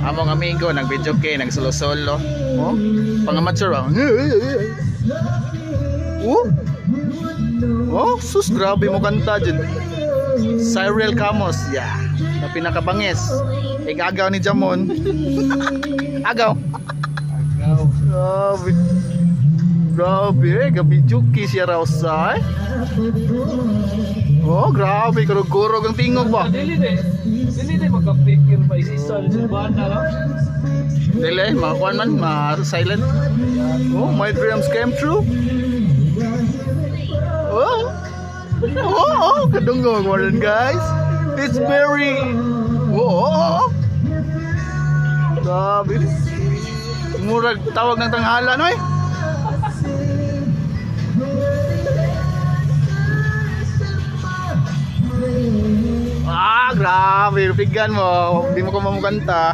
Among amigo nag-video kay nagsolo-solo. Oh, pang-amateur ba? Oh. Oh, sus grabe mo kanta dyan. Cyril Camos, yeah. Na pinakabangis. Igagaw ni Jamon. Agaw. Grabe. Grabe, gabi juki siya raw sa. Oh, grabe, kurog-kurog ang tingog ba? Dili magka-picture pa isa sa banda lang. Dili, mga kuan man, mga silent. Oh, my dreams came true. Oh, kadungog mo rin guys. It's very. Oh. Grabe. Murag tawag ng tanghala, no eh. Grabe, pigan mo. Hindi mo ko mamukanta.